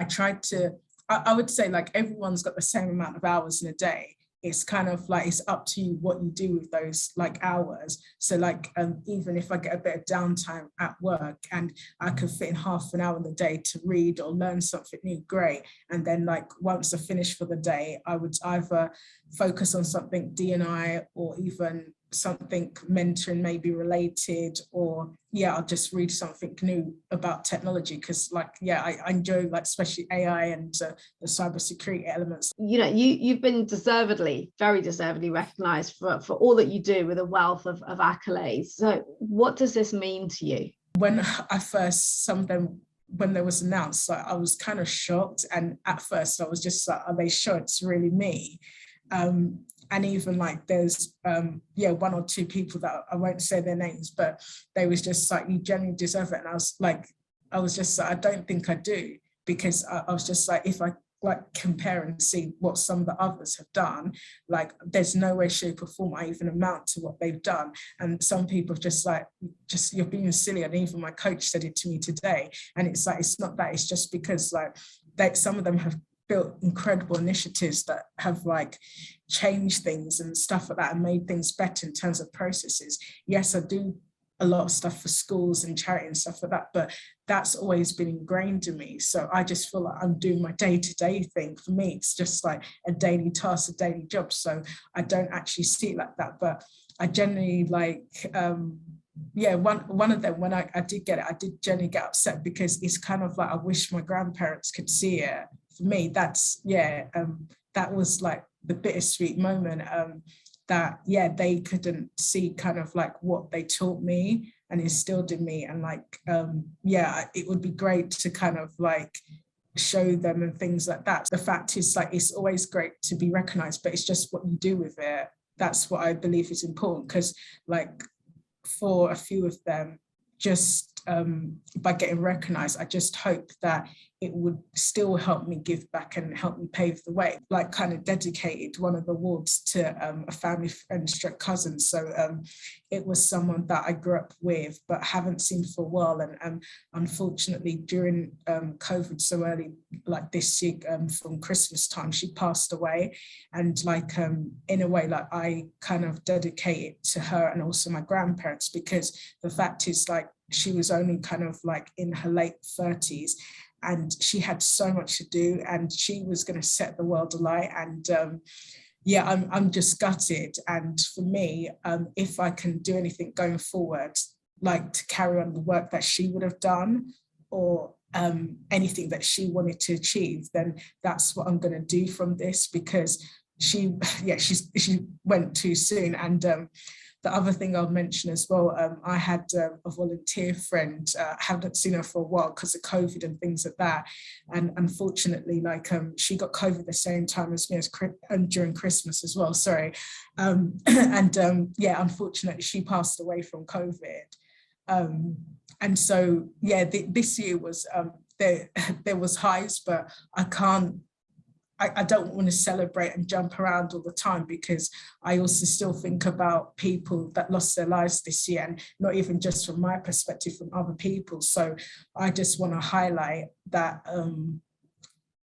I would say, like, everyone's got the same amount of hours in a day. It's kind of like, it's up to you what you do with those, like, hours. So, like, even if I get a bit of downtime at work and I could fit in half an hour in the day to read or learn something new, great. And then, like, once I finish for the day, I would either focus on something D&I or even something mentoring maybe related, or yeah, I'll just read something new about technology, because, like, yeah, I enjoy, like, especially AI and the cybersecurity elements. You know, you've been very deservedly recognized for all that you do, with a wealth of accolades. So what does this mean to you? When I first, some of them, when they was announced, like, I was kind of shocked, and at first I was just like, are they sure it's really me? And even, like, there's 1 or 2 people that I won't say their names, but they was just like, you genuinely deserve it. And I was just like, I don't think I do, because I was just like, if I, like, compare and see what some of the others have done, like, there's no way, shape or form I even amount to what they've done. And some people just like, you're being silly. And even my coach said it to me today. And it's like, it's not that, it's just because, like, some of them have built incredible initiatives that have, like, changed things and stuff like that, and made things better in terms of processes. Yes, I do a lot of stuff for schools and charity and stuff like that, but that's always been ingrained in me. So I just feel like I'm doing my day-to-day thing. For me, it's just like a daily task, a daily job. So I don't actually see it like that. But I generally, like, one of them, when I did get it, I did generally get upset, because it's kind of like, I wish my grandparents could see it. For me, that's, that was, like, the bittersweet moment, that, they couldn't see kind of, like, what they taught me and instilled in me. And, like, it would be great to kind of, like, show them and things like that. The fact is, like, it's always great to be recognized, but it's just what you do with it. That's what I believe is important, because, like, for a few of them, just by getting recognized, I just hope that it would still help me give back and help me pave the way. Like, kind of dedicated one of the awards to a family friend / cousin. So it was someone that I grew up with but haven't seen for a while, and unfortunately during COVID so early, like this year, from Christmas time, she passed away. And, like, in a way, like, I kind of dedicate it to her and also my grandparents, because the fact is, like, she was only kind of, like, in her late 30s, and she had so much to do, and she was going to set the world alight. And I'm just gutted. And for me, if I can do anything going forward, like, to carry on the work that she would have done, or anything that she wanted to achieve, then that's what I'm going to do from this, because she went too soon. And the other thing I'll mention as well, I had a volunteer friend, haven't seen her for a while because of COVID and things like that. And unfortunately, like, she got COVID the same time as me, during Christmas as well, sorry. Unfortunately, she passed away from COVID. And so, this year was, there was highs, but I don't want to celebrate and jump around all the time, because I also still think about people that lost their lives this year, and not even just from my perspective, from other people. So I just want to highlight that,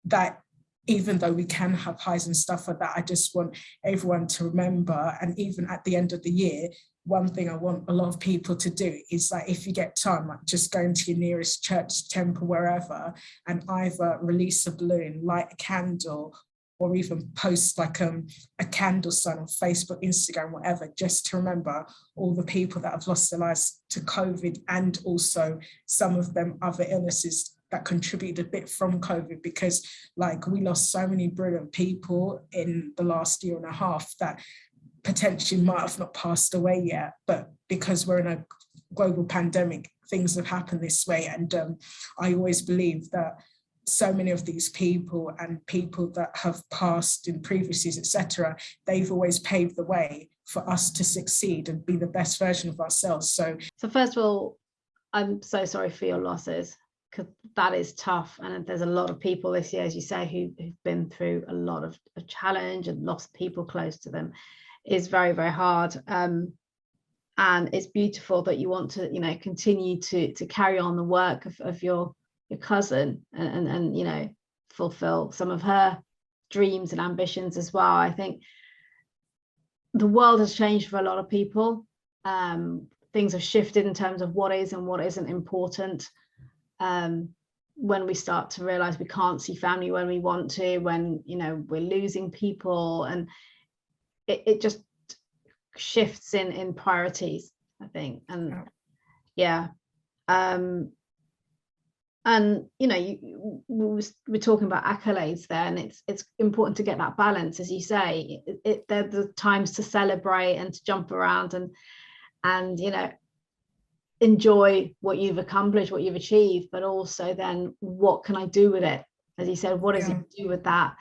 that even though we can have highs and stuff like that, I just want everyone to remember, and even at the end of the year, one thing I want a lot of people to do is, like, if you get time, like, just go into your nearest church, temple, wherever, and either release a balloon, light a candle, or even post, like, a candle sign on Facebook, Instagram, whatever, just to remember all the people that have lost their lives to COVID, and also some of them other illnesses that contributed a bit from COVID, because, like, we lost so many brilliant people in the last year and a half that potentially might have not passed away yet, but because we're in a global pandemic, things have happened this way. And I always believe that so many of these people and people that have passed in previous years, etc., they've always paved the way for us to succeed and be the best version of ourselves. So first of all, I'm so sorry for your losses, because that is tough. And there's a lot of people this year, as you say, who've been through a lot of challenge and lost people close to them. It's very, very hard. And it's beautiful that you want to, continue to carry on the work of your cousin and fulfill some of her dreams and ambitions as well. I think the world has changed for a lot of people. Things have shifted in terms of what is and what isn't important. When we start to realize we can't see family when we want to, when we're losing people, and it just shifts in priorities, I think. And and we're talking about accolades there, and it's important to get that balance, as you say. There are the times to celebrate and to jump around and enjoy what you've accomplished, what you've achieved, but also then what can I do with it? As you said, what is it to do with that?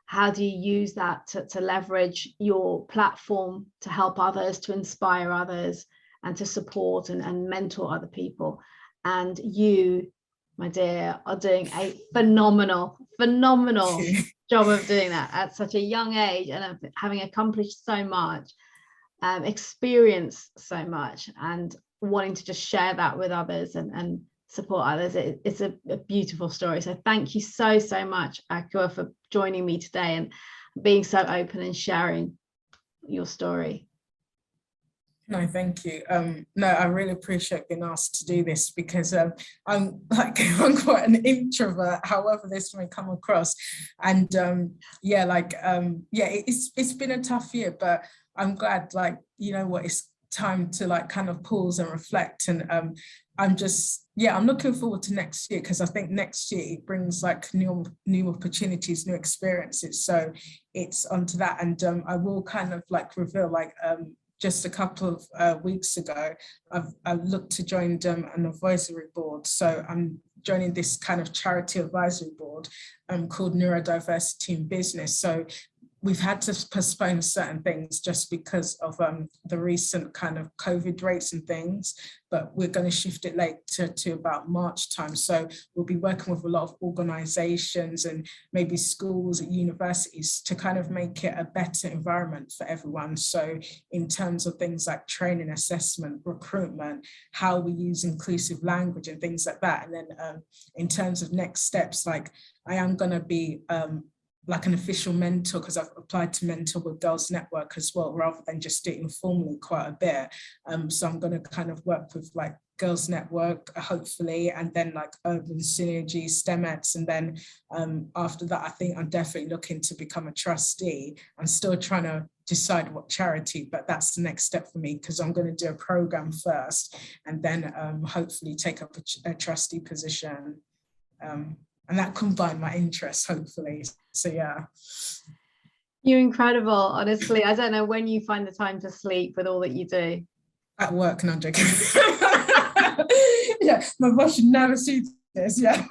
How do you use that to leverage your platform to help others, to inspire others, and to support and mentor other people? And you, my dear, are doing a phenomenal job of doing that at such a young age, and having accomplished so much, experienced so much, and wanting to just share that with others and support others. It's a beautiful story. So thank you so much, Akua, for joining me today and being so open and sharing your story. No, thank you. No, I really appreciate being asked to do this, because I'm quite an introvert, however this may come across. And it's been a tough year, but I'm glad, it's time to kind of pause and reflect. And I'm looking forward to next year, because I think next year it brings new opportunities, new experiences. So it's onto that. And I will kind of reveal just a couple of weeks ago, I've looked to join an advisory board. So I'm joining this kind of charity advisory board called Neurodiversity in Business. So we've had to postpone certain things just because of the recent kind of COVID rates and things, but we're going to shift it later to about March time. So we'll be working with a lot of organizations and maybe schools and universities to kind of make it a better environment for everyone. So in terms of things like training, assessment, recruitment, how we use inclusive language and things like that. And then in terms of next steps, I am going to be an official mentor, because I've applied to mentor with Girls Network as well, rather than just do it informally quite a bit. So I'm going to kind of work with Girls Network, hopefully, and then Urban Synergy, STEMETS, and then after that, I think I'm definitely looking to become a trustee. I'm still trying to decide what charity, but that's the next step for me, because I'm going to do a program first, and then hopefully take up a trustee position. And that combined my interests, hopefully. So yeah. You're incredible, honestly. I don't know when you find the time to sleep with all that you do. At work, no, I'm joking. Yeah, my boss should never see this. Yeah.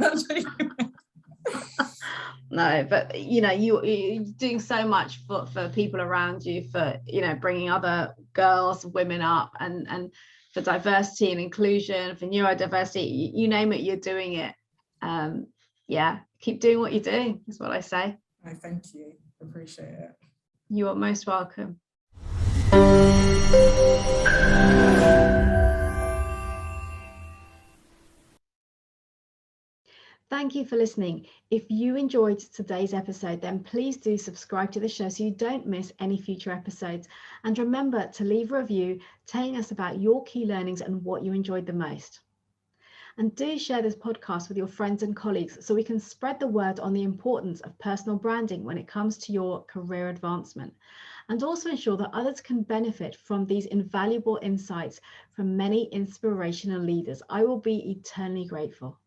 No, but you're doing so much for people around you, for bringing other girls, women up, and for diversity and inclusion, for neurodiversity. You name it, you're doing it. Keep doing what you're doing, is what I say. I thank you. Appreciate it. You are most welcome. Thank you for listening. If you enjoyed today's episode, then please do subscribe to the show so you don't miss any future episodes. And remember to leave a review telling us about your key learnings and what you enjoyed the most. And do share this podcast with your friends and colleagues so we can spread the word on the importance of personal branding when it comes to your career advancement, and also ensure that others can benefit from these invaluable insights from many inspirational leaders. I will be eternally grateful.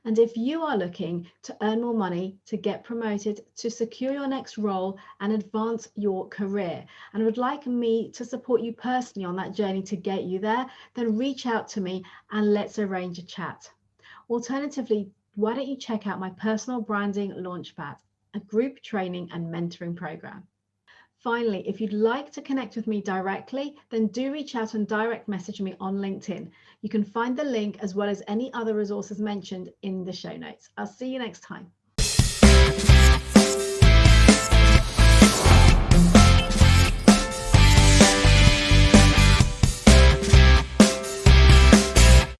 And if you are looking to earn more money, to get promoted, to secure your next role and advance your career, and would like me to support you personally on that journey to get you there, then reach out to me and let's arrange a chat. Alternatively, why don't you check out my personal branding launchpad, a group training and mentoring program. Finally, if you'd like to connect with me directly, then do reach out and direct message me on LinkedIn. You can find the link as well as any other resources mentioned in the show notes. I'll see you next time.